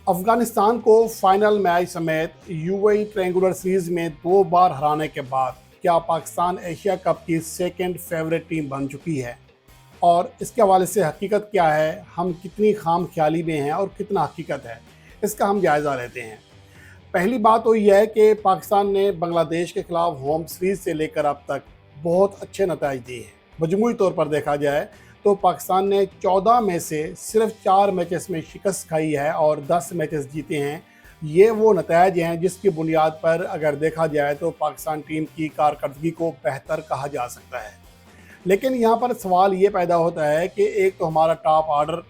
अफगानिस्तान को final match समेत UAE triangular series में 2 बार हराने के बाद क्या पाकिस्तान एशिया कप की सेकंड फेवरेट टीम बन चुकी है? और इसके हवाले से हकीकत क्या है, हम कितनी खाम ख्याली में हैं और कितना हकीकत है, इसका हम जायज़ा लेते हैं। पहली बात तो यह है कि पाकिस्तान ने बांग्लादेश के खिलाफ होम सीरीज से लेकर अब तक बहुत अच्छे नतीजे दिए हैं। मजमूई तौर पर देखा जाए तो पाकिस्तान ने 14 में से सिर्फ 4 मैचेस में शिकस्त खाई है और 10 मैचेस जीते हैं। ये वो नतीजे हैं जिसकी बुनियाद पर अगर देखा जाए तो पाकिस्तान टीम की कारकर्दगी को बेहतर कहा जा सकता है। लेकिन यहाँ पर सवाल ये पैदा होता है कि एक तो हमारा टॉप ऑर्डर,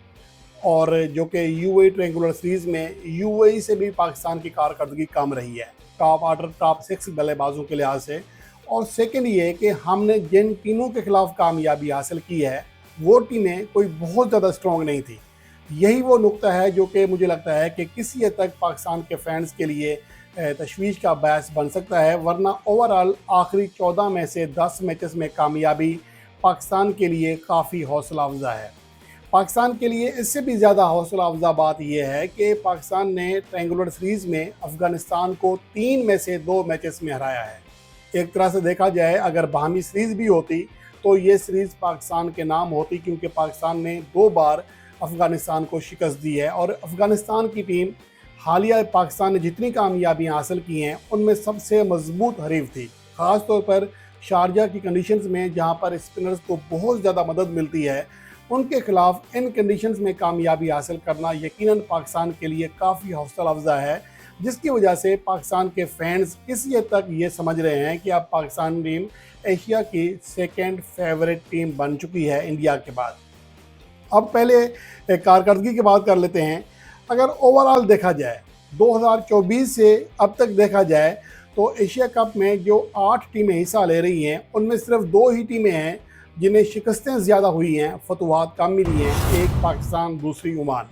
और जो कि यूएई ट्रायंगुलर सीरीज में यूएई से भी पाकिस्तान की कारकर्दगी कम रही है टॉप ऑर्डर टॉप 6 बल्लेबाजों के लिहाज से। और सेकंड ये कि हमने जिन टीमों के खिलाफ कामयाबी हासिल की है वो टीमें कोई बहुत ज़्यादा स्ट्रॉन्ग नहीं थी। यही वो नुक्ता है जो कि मुझे लगता है कि किसी हद तक पाकिस्तान के फैंस के लिए तशवीश का बायस बन सकता है, वरना ओवरऑल आखिरी 14 में से 10 मैचेस में कामयाबी पाकिस्तान के लिए काफ़ी हौसला अफजा है। पाकिस्तान के लिए इससे भी ज़्यादा हौसला अफजा बात यह है कि पाकिस्तान ने ट्रायंगुलर सीरीज़ में अफ़गानिस्तान को 3 में से 2 मैचेस में हराया है। एक तरह से देखा जाए अगर बाहमी सीरीज़ भी होती तो ये सीरीज़ पाकिस्तान के नाम होती, क्योंकि पाकिस्तान ने 2 बार अफ़गानिस्तान को शिकस्त दी है और अफ़गानिस्तान की टीम हालिया पाकिस्तान ने जितनी कामयाबियाँ हासिल की हैं उनमें सबसे मजबूत हरीफ थी। ख़ास तौर पर शारजा की कंडीशंस में जहाँ पर स्पिनर्स को बहुत ज़्यादा मदद मिलती है, उनके खिलाफ इन कंडीशंस में कामयाबी हासिल करना यकीनन पाकिस्तान के लिए काफ़ी हौसला अफजा है, जिसकी वजह से पाकिस्तान के फैंस किसी हद तक ये समझ रहे हैं कि अब पाकिस्तान टीम एशिया की सेकंड फेवरेट टीम बन चुकी है इंडिया के बाद। अब पहले कारकर्दगी की बात कर लेते हैं। अगर ओवरऑल देखा जाए 2024 से अब तक देखा जाए तो एशिया कप में जो 8 टीमें हिस्सा ले रही हैं उनमें सिर्फ 2 ही टीमें हैं जिन्हें शिकस्तें ज़्यादा हुई हैं, फतवाहत कम मिली हैं। एक पाकिस्तान, दूसरी ओमान।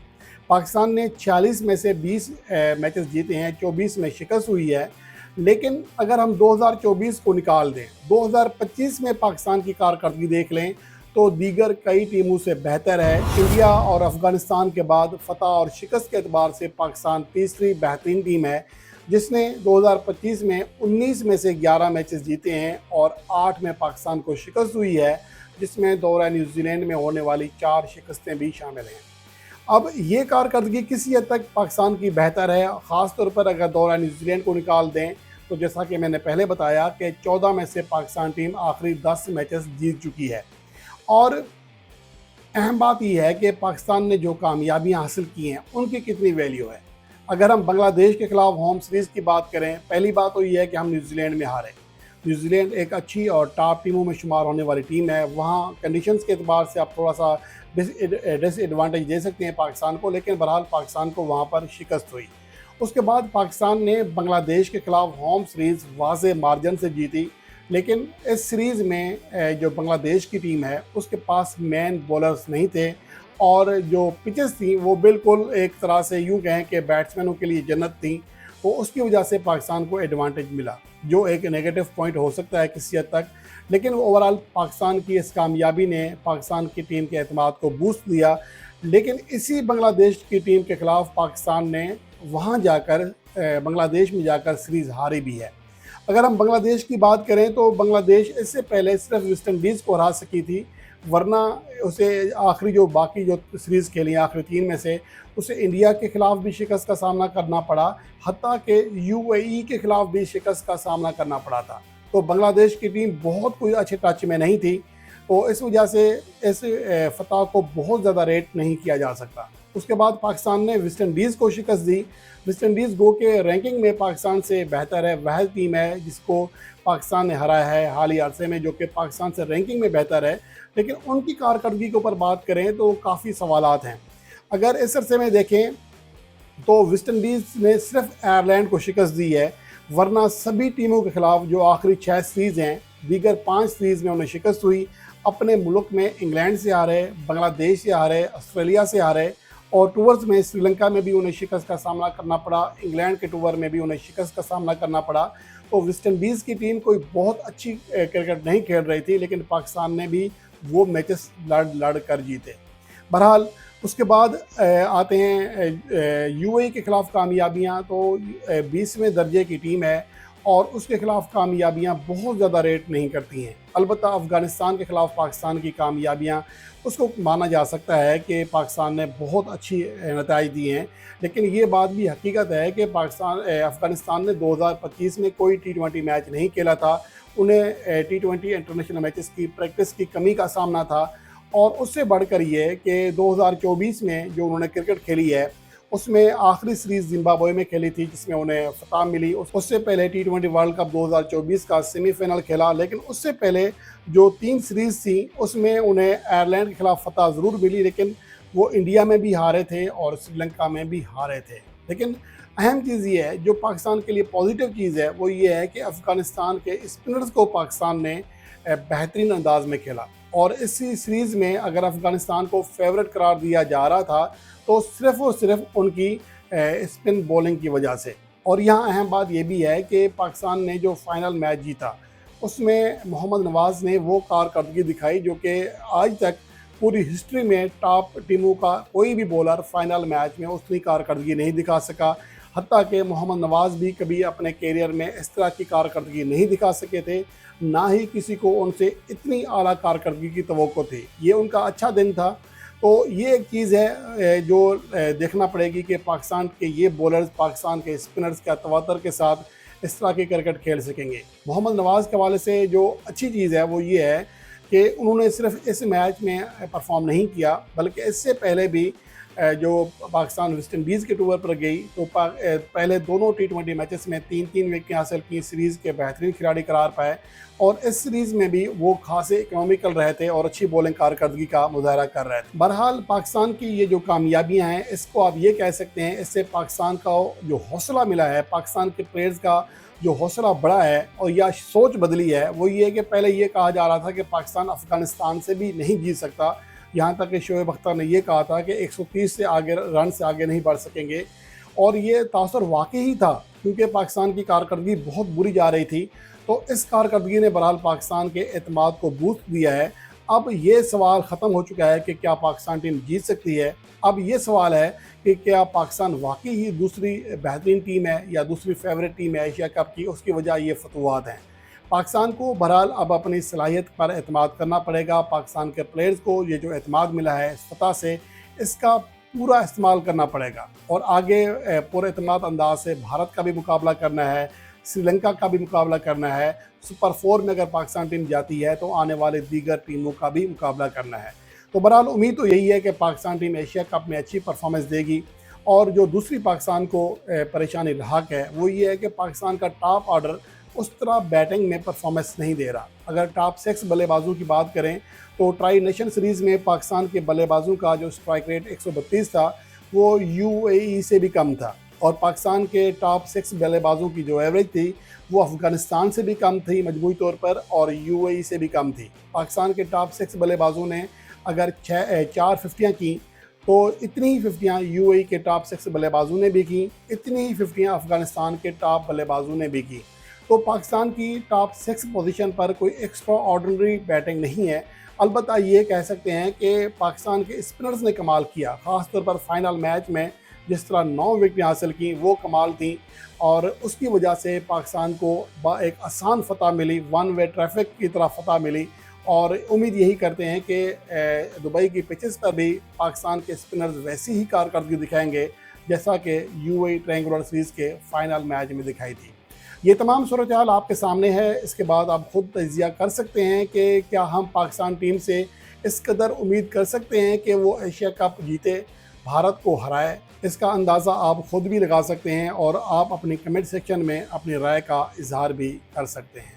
पाकिस्तान ने 46 में से 20 मैचेस जीते हैं, 24 में शिकस्त हुई है। लेकिन अगर हम 2024 को निकाल दें, 2025 में पाकिस्तान की कारकर्दगी देख लें तो दीगर कई टीमों से बेहतर है। इंडिया और अफ़गानिस्तान के बाद फतह और शिकस्त के अतबार से पाकिस्तान तीसरी बेहतरीन टीम है, जिसने 2025 में 19 में से 11 मैचेस जीते हैं और 8 में पाकिस्तान को शिकस्त हुई है, जिसमें दौरा न्यूजीलैंड में होने वाली 4 शिकस्तें भी शामिल हैं। अब ये कारकर्दगी किसी हद तक पाकिस्तान की बेहतर है, ख़ास तौर पर अगर दौरा न्यूजीलैंड को निकाल दें तो जैसा कि मैंने पहले बताया कि 14 में से पाकिस्तान टीम आखिरी 10 मैचेस जीत चुकी है। और अहम बात यह है कि पाकिस्तान ने जो कामयाबियाँ हासिल की हैं उनकी कितनी वैल्यू है। अगर हम बांग्लादेश के खिलाफ होम सीरीज़ की बात करें, पहली बात तो यह है कि हम न्यूजीलैंड में हारे। न्यूजीलैंड एक अच्छी और टॉप टीमों में शुमार होने वाली टीम है। वहाँ कंडीशंस के अतबार से आप थोड़ा सा डिसएडवांटेज दे सकते हैं पाकिस्तान को, लेकिन बहरहाल पाकिस्तान को वहाँ पर शिकस्त हुई। उसके बाद पाकिस्तान ने बांग्लादेश के खिलाफ होम सीरीज़ वाज़े मार्जिन से जीती, लेकिन इस सीरीज़ में जो बांग्लादेश की टीम है उसके पास मैन बॉलर्स नहीं थे और जो पिचेस थी वो बिल्कुल एक तरह से यूँ कहें कि बैट्समैनों के लिए जन्नत थी। तो उसकी वजह से पाकिस्तान को एडवांटेज मिला, जो एक नेगेटिव पॉइंट हो सकता है किसी हद तक। लेकिन ओवरऑल पाकिस्तान की इस कामयाबी ने पाकिस्तान की टीम के एतमाद को बूस्ट दिया। लेकिन इसी बांग्लादेश की टीम के ख़िलाफ़ पाकिस्तान ने वहाँ जाकर बांग्लादेश में जाकर सीरीज़ हारी भी है। अगर हम बांग्लादेश की बात करें तो बांग्लादेश इससे पहले सिर्फ वेस्ट इंडीज़ को हरा सकी थी, वरना उसे आखिरी जो बाकी जो सीरीज़ खेली आखिरी 3 में से उसे इंडिया के ख़िलाफ़ भी शिकस्त का सामना करना पड़ा, हत्ता कि यूएई के ख़िलाफ़ भी शिकस्त का सामना करना पड़ा था। तो बांग्लादेश की टीम बहुत कोई अच्छे टच में नहीं थी, तो इस वजह से इस फतह को बहुत ज़्यादा रेट नहीं किया जा सकता। उसके बाद पाकिस्तान ने वेस्ट इंडीज़ को शिकस्त दी। वेस्ट इंडीज़ गो के रैंकिंग में पाकिस्तान से बेहतर है, वह टीम है जिसको पाकिस्तान ने हराया है हाल ही अरसे में, जो कि पाकिस्तान से रैंकिंग में बेहतर है। लेकिन उनकी कारकर्दगी के ऊपर बात करें तो काफ़ी सवालात हैं। अगर इस अरसे में देखें तो वेस्ट इंडीज़ ने सिर्फ आयरलैंड को शिकस्त दी है, वरना सभी टीमों के खिलाफ जो आखिरी 6 सीरीज़ हैं, दीगर 5 सीरीज़ में उन्हें शिकस्त हुई। अपने मुल्क में इंग्लैंड से हारे, बांग्लादेश से हारे, ऑस्ट्रेलिया से हारे और टूर्स में श्रीलंका में भी उन्हें शिकस्त का सामना करना पड़ा, इंग्लैंड के टूर में भी उन्हें शिकस्त का सामना करना पड़ा। तो वेस्ट इंडीज़ की टीम कोई बहुत अच्छी क्रिकेट नहीं खेल रही थी, लेकिन पाकिस्तान ने भी वो मैचेस लड़ कर जीते। बहरहाल उसके बाद आते हैं यूएई के ख़िलाफ़ कामयाबियाँ। तो 20वें दर्जे की टीम है और उसके ख़िलाफ़ कामयाबियाँ बहुत ज़्यादा रेट नहीं करती हैं। अलबत्ता अफ़गानिस्तान के ख़िलाफ़ पाकिस्तान की कामयाबियाँ, उसको माना जा सकता है कि पाकिस्तान ने बहुत अच्छी नताइज दिए हैं। लेकिन ये बात भी हकीकत है कि अफ़गानिस्तान ने 2025 में कोई टी20 मैच नहीं खेला था। उन्हें टी20 इंटरनेशनल मैचेस की प्रैक्टिस की कमी का सामना था। और उससे बढ़कर ये कि 2024 में जो उन्होंने क्रिकेट खेली है, उसमें आखिरी सीरीज़ ज़िम्बाब्वे में खेली थी जिसमें उन्हें फ़तह मिली। उससे पहले टी20 वर्ल्ड कप 2024 का सेमीफ़ाइनल खेला, लेकिन उससे पहले जो 3 सीरीज़ थी उसमें उन्हें आयरलैंड के ख़िलाफ़ फ़तह ज़रूर मिली, लेकिन वो इंडिया में भी हारे थे और श्रीलंका में भी हारे थे। लेकिन अहम चीज़ ये है, जो पाकिस्तान के लिए पॉजिटिव चीज़ है, वो ये है कि अफ़गानिस्तान के स्पिनर्स को पाकिस्तान ने बेहतरीन अंदाज में खेला। और इसी सीरीज़ में अगर अफ़गानिस्तान को फेवरेट करार दिया जा रहा था तो सिर्फ़ और सिर्फ उनकी स्पिन बॉलिंग की वजह से। और यहाँ अहम बात ये भी है कि पाकिस्तान ने जो फ़ाइनल मैच जीता, उसमें मोहम्मद नवाज़ ने वो कारकर्दगी दिखाई जो कि आज तक पूरी हिस्ट्री में टॉप टीमों का कोई भी बॉलर फ़ाइनल मैच में उतनी कारकर्दगी नहीं दिखा सका। हत्ता कि मोहम्मद नवाज़ भी कभी अपने करियर में इस तरह की कारकर्दगी नहीं दिखा सके थे, ना ही किसी को उनसे इतनी आला कारकर्दगी की तवक्को थी। ये उनका अच्छा दिन था। तो ये एक चीज़ है जो देखना पड़ेगी कि पाकिस्तान के ये बॉलर्स पाकिस्तान के स्पिनर्स क्या तवातर के साथ इस तरह की क्रिकेट खेल सकेंगे। मोहम्मद नवाज़ के हवाले से जो अच्छी चीज़ है वो ये है कि उन्होंने सिर्फ इस मैच में परफॉर्म नहीं किया, बल्कि इससे पहले भी जो पाकिस्तान वेस्ट इंडीज़ के टूर पर गई तो पहले दोनों टी20 मैचेस में 3-3 विकेटें हासिल की, सीरीज़ के बेहतरीन खिलाड़ी करार पाए। और इस सीरीज़ में भी वो खासे इकोनॉमिकल रहे थे और अच्छी बॉलिंग कारकर्दगी का मुजाहरा कर रहे थे। बहरहाल पाकिस्तान की ये जो कामयाबियां हैं, इसको आप ये कह सकते हैं, इससे पाकिस्तान का जो हौसला मिला है, पाकिस्तान के प्लेयर्स का जो हौसला बढ़ा है और या सोच बदली है, वो ये है कि पहले ये कहा जा रहा था कि पाकिस्तान अफ़गानिस्तान से भी नहीं जीत सकता। यहाँ तक कि शोएब अख्तर ने यह कहा था कि 130 से आगे रन से आगे नहीं बढ़ सकेंगे। और ये तासर वाकई ही था, क्योंकि पाकिस्तान की कारकर्दगी बहुत बुरी जा रही थी। तो इस कारकर्दगी ने बहरहाल पाकिस्तान के एतमाद को बूस्ट दिया है। अब ये सवाल ख़त्म हो चुका है कि क्या पाकिस्तान टीम जीत सकती है। अब ये सवाल है कि क्या पाकिस्तान वाकई ही दूसरी बेहतरीन टीम है या दूसरी फेवरेट टीम है एशिया कप की। उसकी वजह ये फतवात हैं। पाकिस्तान को बहरहाल अब अपनी सलाहियत पर एतमाद करना पड़ेगा। पाकिस्तान के प्लेयर्स को ये जो एतमाद मिला है इस फतह से, इसका पूरा इस्तेमाल करना पड़ेगा और आगे पूरे एतमाद अंदाज से भारत का भी मुकाबला करना है, श्रीलंका का भी मुकाबला करना है। सुपर 4 में अगर पाकिस्तान टीम जाती है तो आने वाले दीगर टीमों का भी मुकाबला करना है। तो बहरहाल उम्मीद तो यही है कि पाकिस्तान टीम एशिया कप में अच्छी परफॉर्मेंस देगी। और जो दूसरी पाकिस्तान को परेशानी लाक है वो ये है कि पाकिस्तान का टॉप ऑर्डर उस तरह बैटिंग में परफॉर्मेंस नहीं दे रहा। अगर टॉप 6 बल्लेबाजों की बात करें तो ट्राई नेशन सीरीज़ में पाकिस्तान के बल्लेबाजों का जो स्ट्राइक रेट 132 था वो यूएई से भी कम था। और पाकिस्तान के टॉप 6 बल्लेबाजों की जो एवरेज थी वो अफ़गानिस्तान से भी कम थी मजमूई तौर पर और यूएई से भी कम थी। पाकिस्तान के टॉप 6 बल्लेबाजों ने अगर 4 फिफ्टियाँ की तो इतनी ही फिफ्टियाँ यूएई के टॉप 6 बल्लेबाजों ने भी की, इतनी ही फिफ्टियाँ अफ़गानिस्तान के टॉप बल्लेबाजों ने भी की। तो पाकिस्तान की टॉप 6 पोजीशन पर कोई एक्स्ट्रा ऑर्डिनरी बैटिंग नहीं है। अलबत्ता ये कह सकते हैं कि पाकिस्तान के स्पिनर्स ने कमाल किया, ख़ासतौर पर फाइनल मैच में जिस तरह 9 विकेटें हासिल की वो कमाल थी। और उसकी वजह से पाकिस्तान को एक आसान फतह मिली, वन वे ट्रैफिक की तरह फतह मिली। और उम्मीद यही करते हैं कि दुबई की पिचेस पर भी पाकिस्तान के स्पिनर्स वैसी ही कारकर्दगी दिखाएंगे जैसा कि यूएई ट्रायंगुलर सीरीज़ के फाइनल मैच में दिखाई थी। ये तमाम सूरत हाल आपके सामने है। इसके बाद आप खुद तजिया कर सकते हैं कि क्या हम पाकिस्तान टीम से इस कदर उम्मीद कर सकते हैं कि वो एशिया कप जीते, भारत को हराए। इसका अंदाज़ा आप खुद भी लगा सकते हैं और आप अपनी कमेंट सेक्शन में अपनी राय का इजहार भी कर सकते हैं।